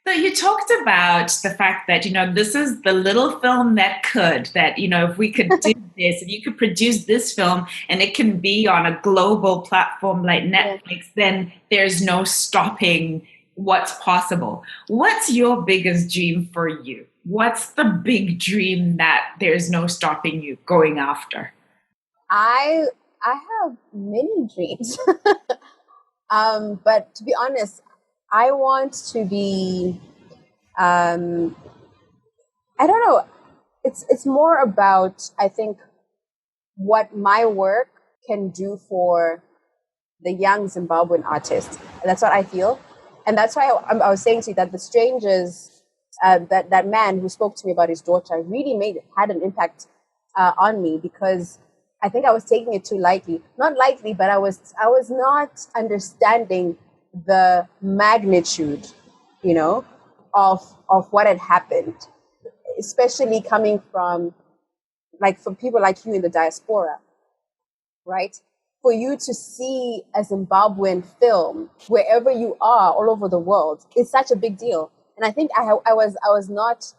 So you talked about the fact that, this is the little film that could, that, if we could do this, if you could produce this film and it can be on a global platform like Yeah. Netflix, then there's no stopping what's possible. What's your biggest dream for you? What's the big dream that there's no stopping you going after? I I have many dreams. But to be honest, I want to be um I don't know. It's more about, I think, what my work can do for the young Zimbabwean artists. That's what I feel, and that's why I was saying to you that the strangers, that man who spoke to me about his daughter, really had an impact on me, because I think I was taking it too lightly. Not lightly, but I was not understanding the magnitude, you know, of what had happened, especially coming from people like you in the diaspora, right? For you to see a Zimbabwean film wherever you are, all over the world, is such a big deal. And I think I was not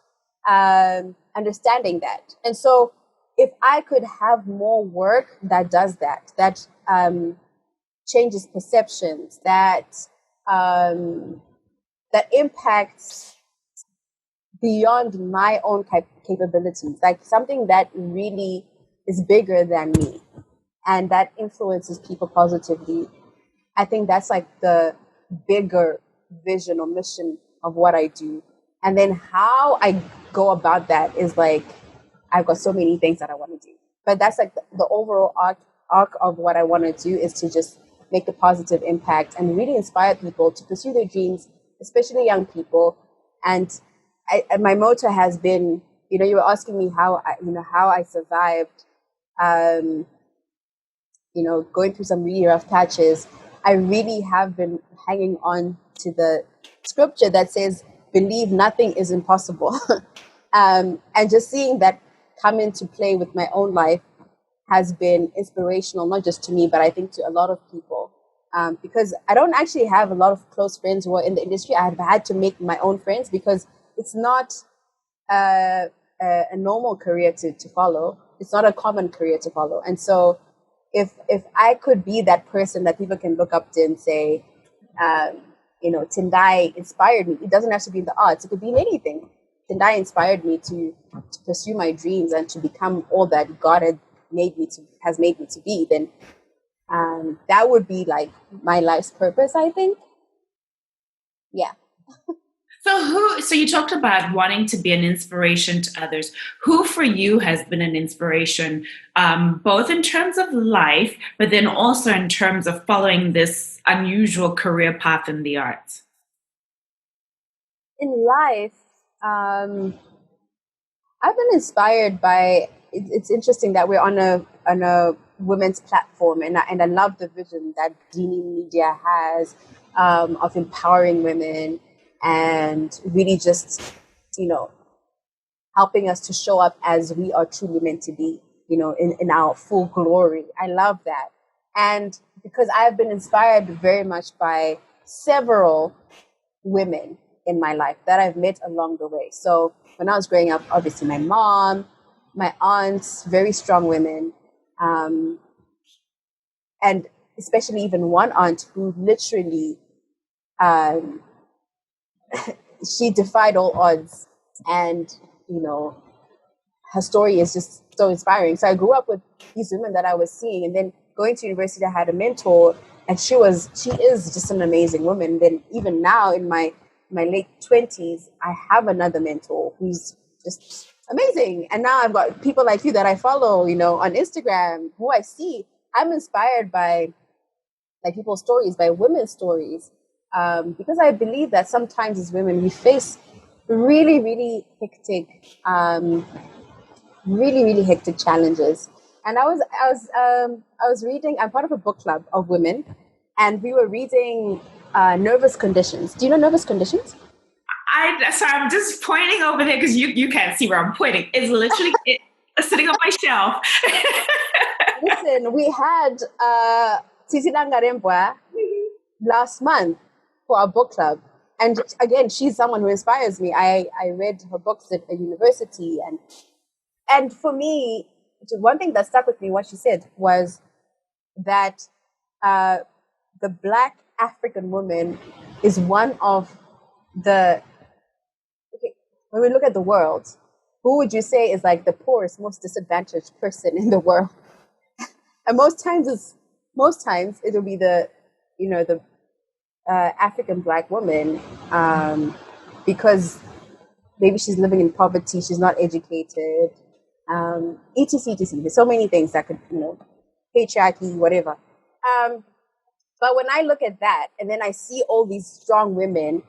understanding that. And so, if I could have more work that does that, that changes perceptions, um, that impacts beyond my own capabilities, like something that really is bigger than me and that influences people positively. I think that's like the bigger vision or mission of what I do. And then how I go about that is like, I've got so many things that I want to do. But that's like the overall arc of what I want to do, is to just make a positive impact and really inspire people to pursue their dreams, especially young people. And my motto has been, you were asking me how I survived, um, going through some really rough patches. I really have been hanging on to the scripture that says, believe nothing is impossible. And just seeing that come into play with my own life has been inspirational, not just to me, but I think to a lot of people. Because I don't actually have a lot of close friends who are in the industry. I have had to make my own friends, because it's not a, a normal career to follow. It's not a common career to follow. And so, if I could be that person that people can look up to and say, Tendai inspired me. It doesn't have to be in the arts. It could be in anything. Tendai inspired me to pursue my dreams and to become all that God has made me to be. Then that would be like my life's purpose, I think. Yeah. So you talked about wanting to be an inspiration to others. Who for you has been an inspiration, both in terms of life, but then also in terms of following this unusual career path in the arts? In life, I've been inspired by. It's interesting that we're on a women's platform, and I love the vision that Ndini Media has, of empowering women and really just, you know helping us to show up as we are truly meant to be, in our full glory. I love that. And because I've been inspired very much by several women in my life that I've met along the way. So when I was growing up, obviously my mom, my aunts, very strong women, um, and especially even one aunt who literally, um, she defied all odds, and you know her story is just so inspiring. So I grew up with these women that I was seeing, and then going to university, I had a mentor, and she is just an amazing woman. Then even now in my late 20s, I have another mentor who's just amazing. And now I've got people like you that I follow, on Instagram, who I see. I'm inspired by people's stories, by women's stories, because I believe that sometimes as women we face really, really hectic, really hectic challenges. And I was reading. I'm part of a book club of women, and we were reading Nervous Conditions. Do you know Nervous Conditions? So I'm just pointing over there because you can't see where I'm pointing. It's literally sitting on my shelf. Listen, we had Titi Langarembwa last month for our book club, and again, she's someone who inspires me. I read her books at a university, and for me, one thing that stuck with me, what she said was that the Black African woman is one of the, okay, when we look at the world, who would you say is like the poorest, most disadvantaged person in the world? And most times it will be the, the African Black woman, because maybe she's living in poverty, she's not educated, etc, etc. There's so many things that could, patriarchy, whatever. But when I look at that and then I see all these strong women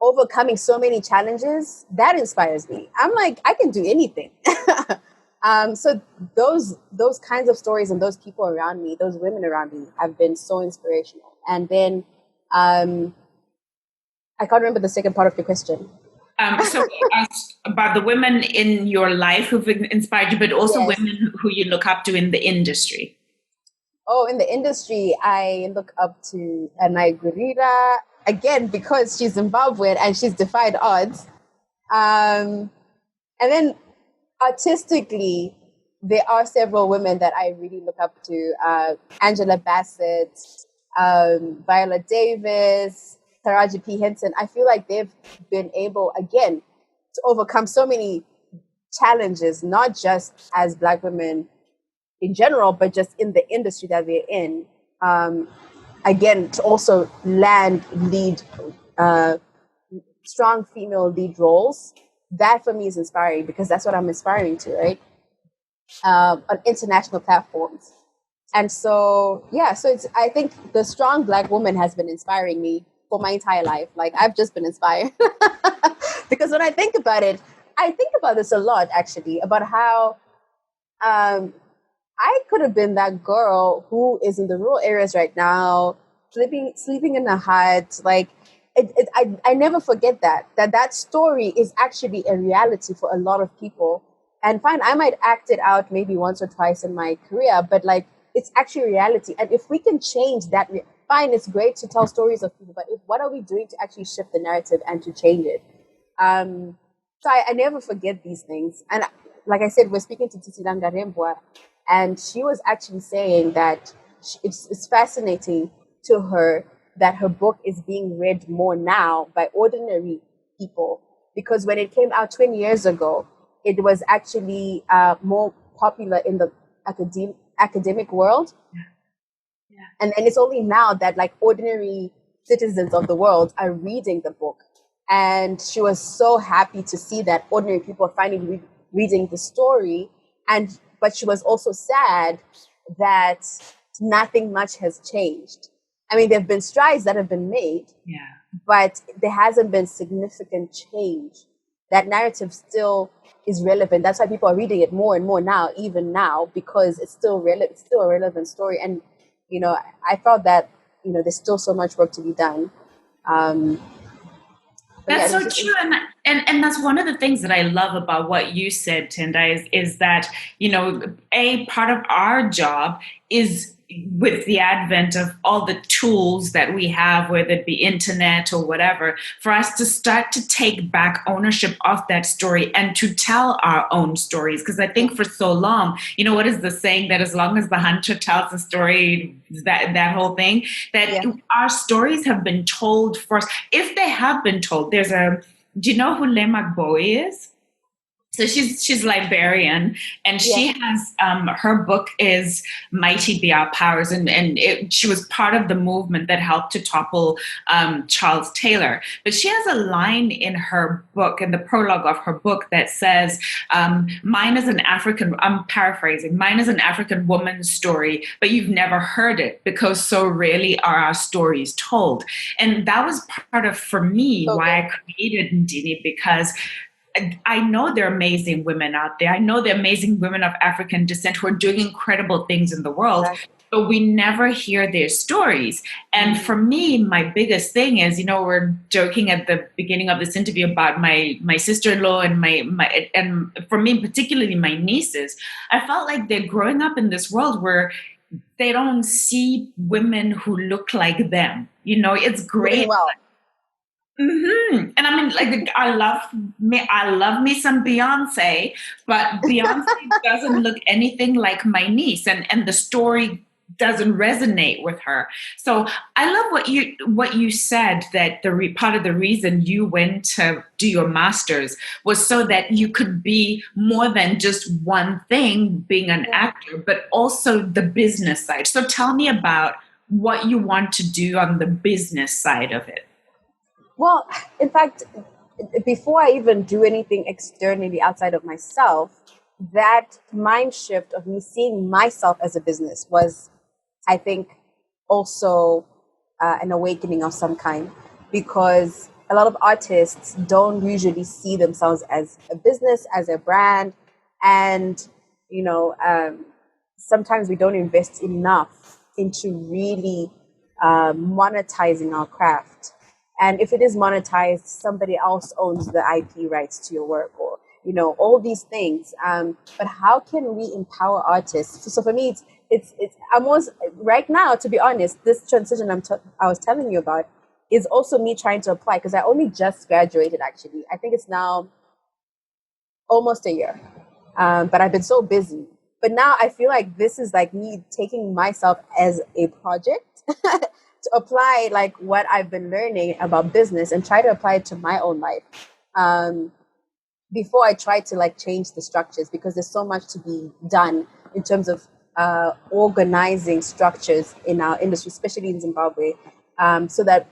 overcoming so many challenges, that inspires me. I'm like, I can do anything. So those kinds of stories and those people around me, those women around me, have been so inspirational. And then I can't remember the second part of your question. So about the women in your life who've inspired you, but also Yes. women who you look up to in the industry. Oh, in the industry, I look up to Anai, again, because she's Zimbabwean and she's defied odds. And then artistically, there are several women that I really look up to. Angela Bassett, Viola Davis, Taraji P. Henson. I feel like they've been able, again, to overcome so many challenges, not just as Black women in general, but just in the industry that they're in. Again, to also land lead, strong female lead roles. That for me is inspiring, because that's what I'm aspiring to, right? On international platforms. And so, I think the strong Black woman has been inspiring me for my entire life. Like, I've just been inspired. Because when I think about it, I think about this a lot, actually, about how I could have been that girl who is in the rural areas right now, sleeping in a hut. Like, I never forget that story is actually a reality for a lot of people. And fine, I might act it out maybe once or twice in my career, but like, it's actually reality. And if we can change that, fine, it's great to tell stories of people, but what are we doing to actually shift the narrative and to change it? So I never forget these things. And like I said, we're speaking to Titilanga Rembwa, and she was actually saying that it's fascinating to her that her book is being read more now by ordinary people, because when it came out 20 years ago, it was actually more popular in the academic world. Yeah. And it's only now that like ordinary citizens of the world are reading the book. And she was so happy to see that ordinary people are finally reading the story. But she was also sad that nothing much has changed. I mean, there have been strides that have been made, but there hasn't been significant change. That narrative still is relevant. That's why people are reading it more and more now, even now, because it's still it's still a relevant story. And, I felt that, there's still so much work to be done. That's so true. And that's one of the things that I love about what you said, Tendai, is that, a part of our job is, with the advent of all the tools that we have, whether it be internet or whatever, for us to start to take back ownership of that story and to tell our own stories. Because I think for so long, what is the saying, that as long as the hunter tells the story, that whole thing, that our stories have been told first. If they have been told, do you know who Lemak Bowie is? So she's Liberian, and she has her book is Mighty Be Our Powers, and she was part of the movement that helped to topple Charles Taylor. But she has a line in her book, in the prologue of her book, that says, "Mine is an African." I'm paraphrasing. "Mine is an African woman's story, but you've never heard it because so rarely are our stories told." And that was part of, for me, why I created Ndini, because I know there are amazing women out there. I know there are amazing women of African descent who are doing incredible things in the world, but we never hear their stories. And for me, my biggest thing is, we're joking at the beginning of this interview about my sister-in-law and and for me, particularly my nieces. I felt like they're growing up in this world where they don't see women who look like them. It's great. And I mean, like, I love me some Beyonce, but Beyonce doesn't look anything like my niece, and the story doesn't resonate with her. So I love what you said, that part of the reason you went to do your master's was so that you could be more than just one thing, being an Yeah. actor, but also the business side. So tell me about what you want to do on the business side of it. Well, in fact, before I even do anything externally outside of myself, that mind shift of me seeing myself as a business was, I think, also an awakening of some kind, because a lot of artists don't usually see themselves as a business, as a brand, and you know, sometimes we don't invest enough into really monetizing our craft. And if it is monetized, somebody else owns the IP rights to your work, or all these things. But how can we empower artists? So for me, it's almost right now, to be honest, this transition I was telling you about is also me trying to apply, because I only just graduated. Actually, I think it's now almost a year, but I've been so busy. But now I feel like this is like me taking myself as a project to apply like what I've been learning about business and try to apply it to my own life. Before I try to like change the structures, because there's so much to be done in terms of organizing structures in our industry, especially in Zimbabwe, so that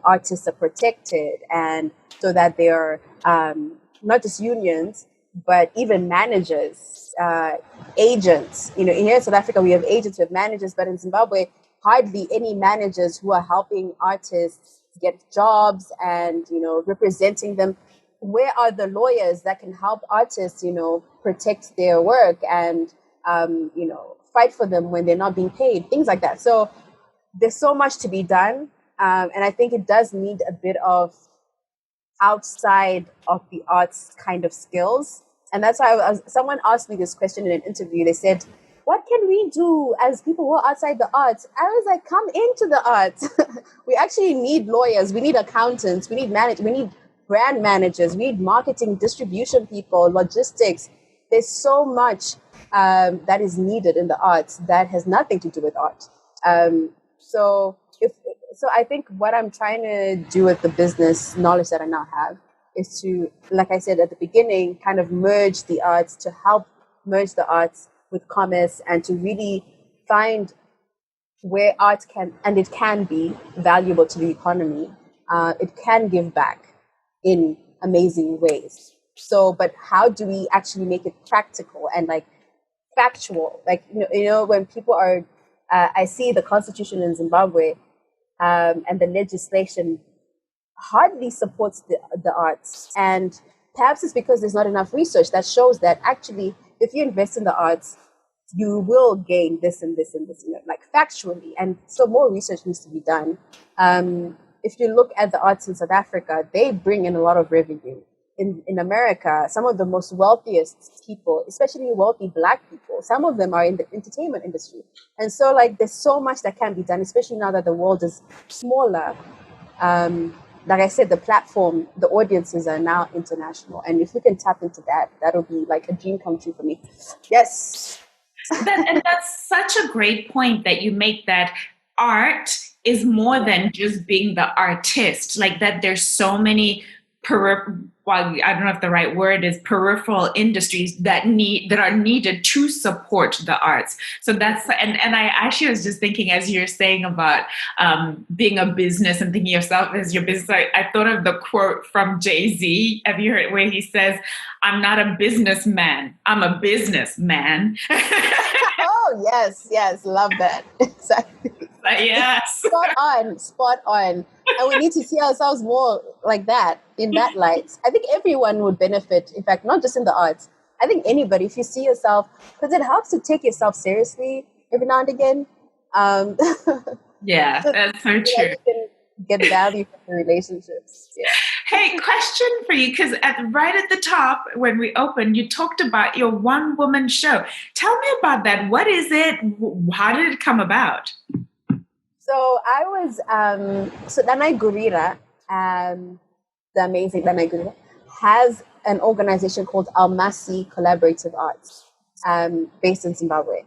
artists are protected, and so that they are not just unions but even managers, agents. In here in South Africa we have agents, we have managers, but in Zimbabwe hardly any managers who are helping artists get jobs and representing them. Where are the lawyers that can help artists protect their work and fight for them when they're not being paid, things like that? So there's so much to be done, and I think it does need a bit of outside of the arts kind of skills. And that's why someone asked me this question in an interview. They said, what can we do as people who are outside the arts? I was like, come into the arts. We actually need lawyers, we need accountants, we need brand managers, we need marketing, distribution people, logistics. There's so much that is needed in the arts that has nothing to do with art. So I think what I'm trying to do with the business knowledge that I now have is to, like I said at the beginning, kind of merge the arts, to help merge the arts with commerce, and to really find where art can be valuable to the economy. It can give back in amazing ways. So, but how do we actually make it practical and like factual? Like, when people are, I see the constitution in Zimbabwe, and the legislation hardly supports the arts. And perhaps it's because there's not enough research that shows that actually, if you invest in the arts, you will gain this and this and this, like factually. And so more research needs to be done. If you look at the arts in South Africa, they bring in a lot of revenue. In America, some of the most wealthiest people, especially wealthy Black people, some of them are in the entertainment industry. And so like there's so much that can be done, especially now that the world is smaller. Like I said, the platform, the audiences are now international. And if we can tap into that, that'll be like a dream come true for me. Yes. And that's such a great point that you make, that art is more than just being the artist. Like that there's so many well, I don't know if the right word is peripheral industries that are needed to support the arts. So that's, and I actually was just thinking, as you're saying about being a business and thinking yourself as your business, I thought of the quote from Jay-Z. Have you heard where he says, "I'm not a businessman, I'm a businessman." Oh yes, love that. Exactly. Yes. Spot on. And we need to see ourselves more like that, in that light. I think everyone would benefit. In fact, not just in the arts. I think anybody, if you see yourself, because it helps to take yourself seriously every now and again. Yeah, So that's so true. you can get value from the relationships. Yeah. Hey, question for you, because right at the top, when we opened, you talked about your one woman show. Tell me about that. What is it? How did it come about? So I was, so Danai Gurira, the amazing Tendai Chitima, has an organization called Almasi Collaborative Arts, based in Zimbabwe.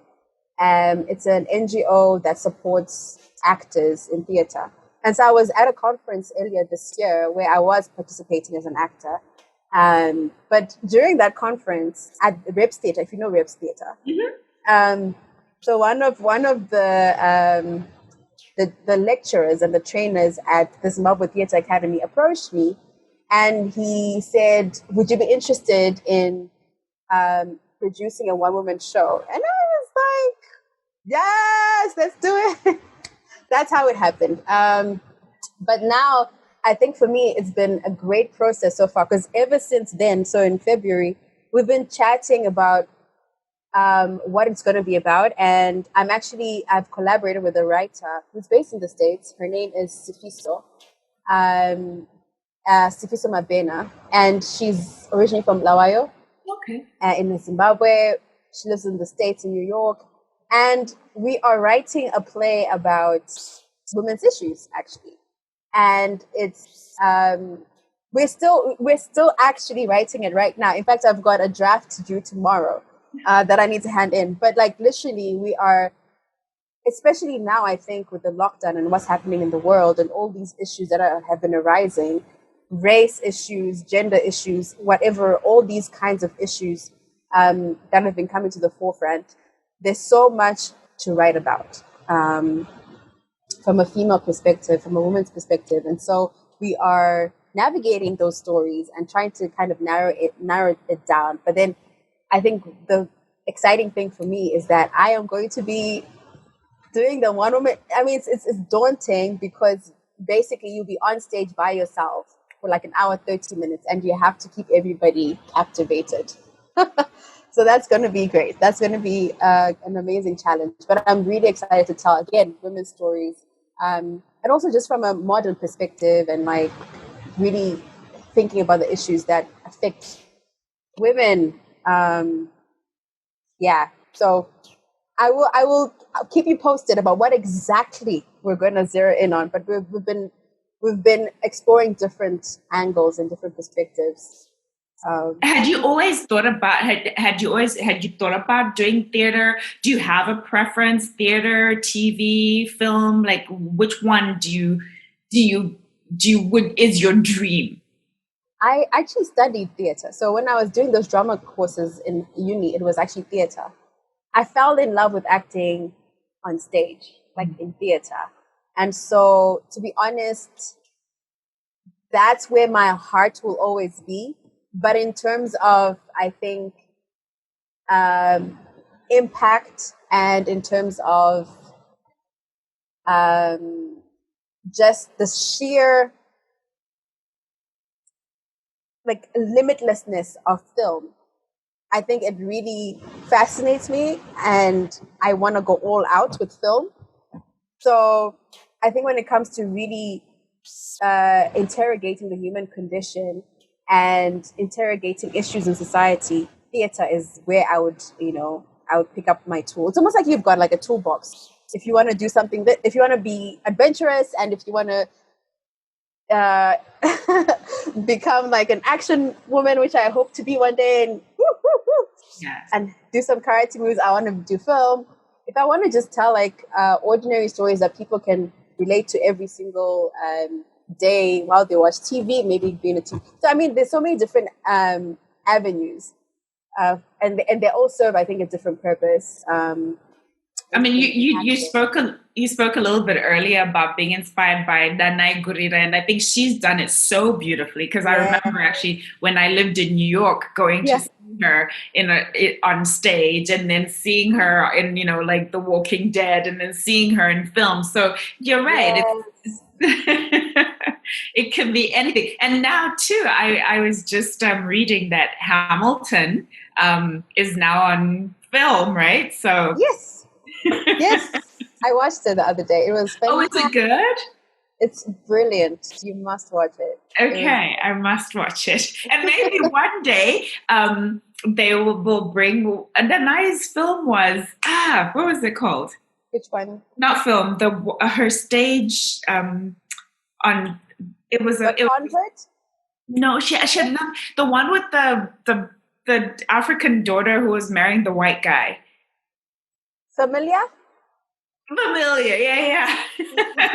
It's an NGO that supports actors in theater. And so I was at a conference earlier this year where I was participating as an actor. But during that conference at Reps Theatre, if you know Reps Theatre, so one of the lecturers and the trainers at the Zimbabwe Theatre Academy approached me, and he said, "Would you be interested in producing a one-woman show?" And I was like, "Yes, let's do it." That's how it happened. But now, I think for me, it's been a great process so far, because ever since then, so in February, we've been chatting about what it's going to be about. And I've collaborated with a writer who's based in the States. Her name is Sifiso Mabena, and she's originally from Lawayo, in Zimbabwe. She lives in the States, in New York. And we are writing a play about women's issues, actually. And it's we're still actually writing it right now. In fact, I've got a draft due tomorrow that I need to hand in. But like literally, we are, especially now, I think, with the lockdown and what's happening in the world and all these issues that have been arising, race issues, gender issues, whatever, all these kinds of issues that have been coming to the forefront. There's so much to write about from a female perspective, from a woman's perspective. And so we are navigating those stories and trying to kind of narrow it down. But then I think the exciting thing for me is that I am going to be doing the one woman. I mean, it's daunting, because basically you'll be on stage by yourself for like an hour, 30 minutes, and you have to keep everybody captivated. So that's going to be great. That's going to be an amazing challenge. But I'm really excited to tell, again, women's stories. And also just from a modern perspective, and like really thinking about the issues that affect women. So I'll keep you posted about what exactly we're going to zero in on. But we've been exploring different angles and different perspectives. Had you always thought about had you thought about doing theater? Do you have a preference? Theater, TV, film? Like which one is your dream? I actually studied theater. So when I was doing those drama courses in uni, it was actually theater. I fell in love with acting on stage, like in theater. And so, to be honest, that's where my heart will always be. But in terms of, I think, impact, and in terms of just the sheer like limitlessness of film, I think it really fascinates me, and I want to go all out with film. So I think when it comes to really interrogating the human condition and interrogating issues in society, theater is where I would pick up my tool. It's almost like you've got like a toolbox. If you want to do something if you want to be adventurous, and if you want to become like an action woman, which I hope to be one day, and Yes. and do some karate moves, I want to do film. If I want to just tell like ordinary stories that people can relate to every single day while they watch TV, maybe being a TV. So I mean, there's so many different avenues, and they all serve, I think, a different purpose. I mean, you spoke a little bit earlier about being inspired by Danai Gurira, and I think she's done it so beautifully, because I remember actually when I lived in New York going to see her on stage, and then seeing her in like The Walking Dead, and then seeing her in film. So you're right. Yes. It can be anything. And now too, I was just reading that Hamilton is now on film, right? So Yes. Yes, I watched it the other day. It was fantastic. Oh, is it good? It's brilliant. You must watch it. Okay, I must watch it. And maybe one day they will bring. And the nice film was what was it called? Which one? Not film. Her stage on. It was Convert. No, she had the one with the African daughter who was marrying the white guy. Familiar? Familiar, yeah, yeah.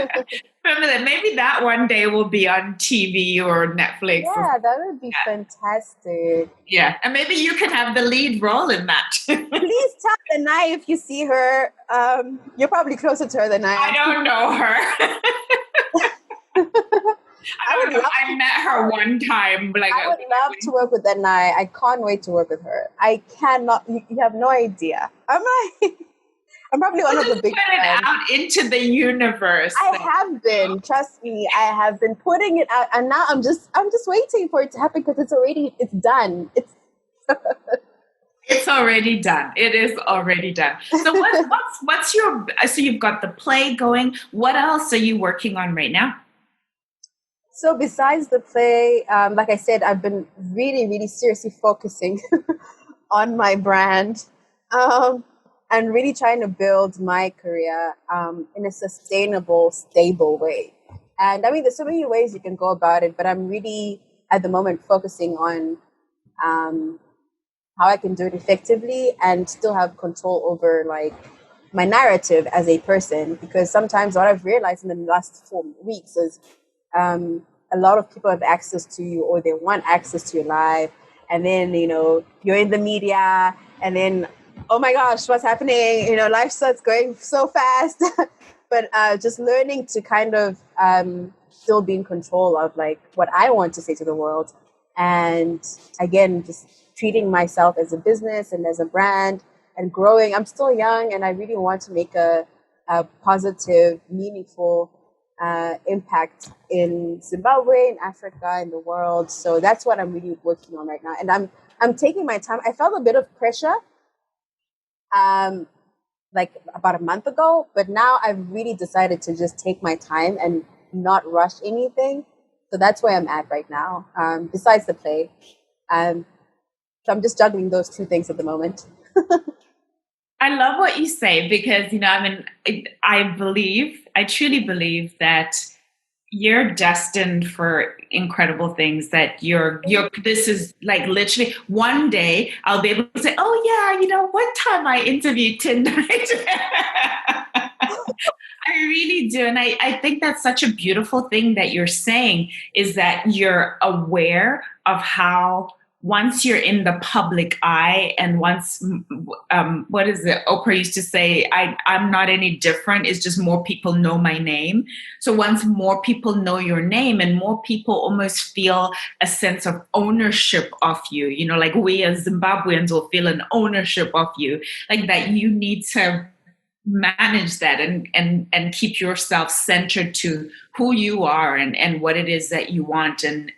Familiar. Maybe that one day will be on TV or Netflix or Yeah, that would be fantastic. yeah, and maybe you can have the lead role in that. Please tell Danai if you see her. You're probably closer to her than I I am. don't know her. I I don't would know. love I met her one time. Like, I would love to work with Danai. I can't wait to work with her. I cannot. You have no idea. I'm probably one we'll of the just big put it fans. out into the universe. I have been. Trust me. I have been putting it out, and now I'm just waiting for it to happen because it's done. It's already done. It is already done. So what's your so you've got the play going. What else are you working on right now? So besides the play, like I said, I've been really, really seriously focusing on my brand, and really trying to build my career in a sustainable, stable way. And I mean, there's so many ways you can go about it, but I'm really at the moment focusing on um, how I can do it effectively and still have control over like my narrative as a person. Because sometimes what I've realized in the last 4 weeks is a lot of people have access to you or they want access to your life, and then you're in the media, and then oh my gosh, what's happening, life starts going so fast. But just learning to kind of still be in control of like what I want to say to the world, and again just treating myself as a business and as a brand and growing. I'm still young and I really want to make a positive, meaningful impact in Zimbabwe, in Africa, in the world. So that's what I'm really working on right now. And I'm taking my time. I felt a bit of pressure like about a month ago, but now I've really decided to just take my time and not rush anything. So that's where I'm at right now, besides the play. So I'm just juggling those two things at the moment. I love what you say because I mean, I truly believe that you're destined for incredible things. That you're. This is like literally one day I'll be able to say, "Oh yeah, one time I interviewed Tendai." I really do. And I think that's such a beautiful thing that you're saying is that you're aware of how once you're in the public eye and once, what is it? Oprah used to say, I'm not any different. It's just more people know my name. So once more people know your name and more people almost feel a sense of ownership of you, like we as Zimbabweans will feel an ownership of you, like that you need to manage that and keep yourself centered to who you are and what it is that you want and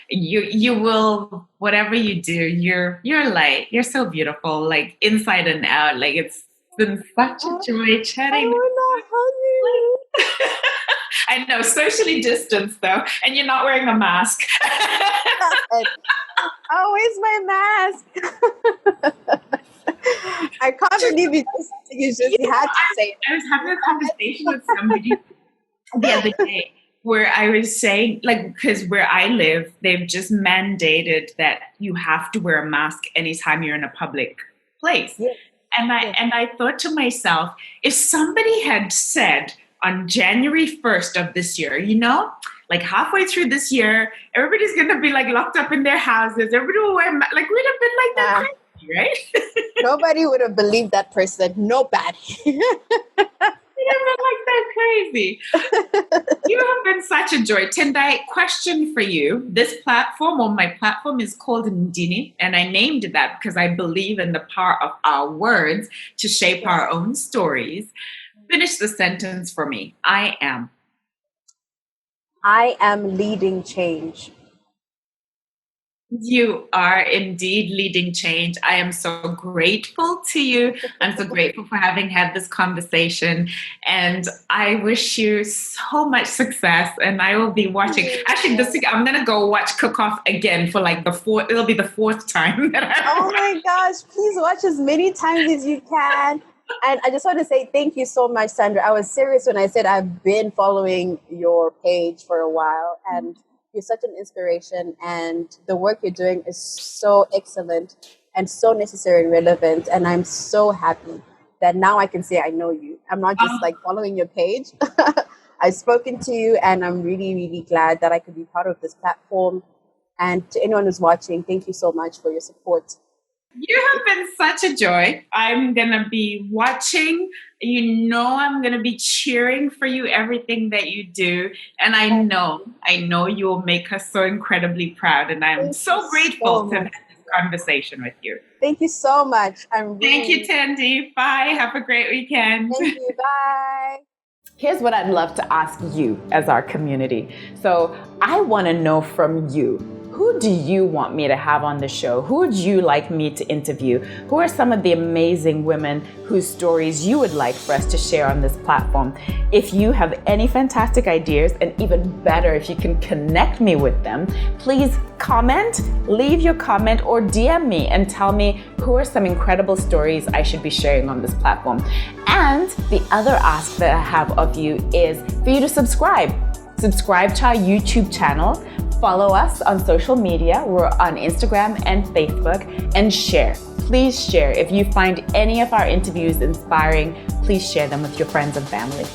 you will whatever you do you're light, you're so beautiful, like inside and out. Like it's been such a joy I chatting. wanna hug you. I know, socially distanced though, and you're not wearing a mask. Oh, where's my mask? I can't believe you had to say it. I was having a conversation with somebody the other day where I was saying, like, because where I live, they've just mandated that you have to wear a mask anytime you're in a public place. Yeah. And I thought to myself, if somebody had said on January 1st of this year, like halfway through this year, everybody's gonna be like locked up in their houses. Everybody will wear like we'd have been like that crazy, right? Nobody would have believed that person. Nobody. We'd have been like that crazy. You have been such a joy. Tendai, question for you. This platform, or my platform, is called Ndini, and I named it that because I believe in the power of our words to shape our own stories. Finish the sentence for me. I am leading change. You are indeed leading change. I am so grateful to you. I'm so grateful for having had this conversation. And I wish you so much success. And I will be watching. Actually, this week I'm going to go watch Cook Off again for like it'll be the fourth time that Oh my gosh, please watch as many times as you can. And I just want to say thank you so much, Sandra. I was serious when I said I've been following your page for a while. And You're such an inspiration, and the work you're doing is so excellent and so necessary and relevant. And I'm so happy that now I can say I know you. I'm not just like following your page. I've spoken to you, and I'm really, really glad that I could be part of this platform. And to anyone who's watching, thank you so much for your support. You have been such a joy. I'm going to be watching. You know, I'm going to be cheering for you, everything that you do. And I know you will make us so incredibly proud. And I'm so grateful to have this conversation with you. Thank you so much. Thank you, Tendai. Bye. Have a great weekend. Thank you. Bye. Here's what I'd love to ask you as our community. So I want to know from you, who do you want me to have on the show? Who would you like me to interview? Who are some of the amazing women whose stories you would like for us to share on this platform? If you have any fantastic ideas, and even better, if you can connect me with them, please comment, leave your comment, or DM me and tell me who are some incredible stories I should be sharing on this platform. And the other ask that I have of you is for you to subscribe. Subscribe to our YouTube channel. Follow us on social media. We're on Instagram and Facebook, and share. Please share. If you find any of our interviews inspiring, please share them with your friends and family.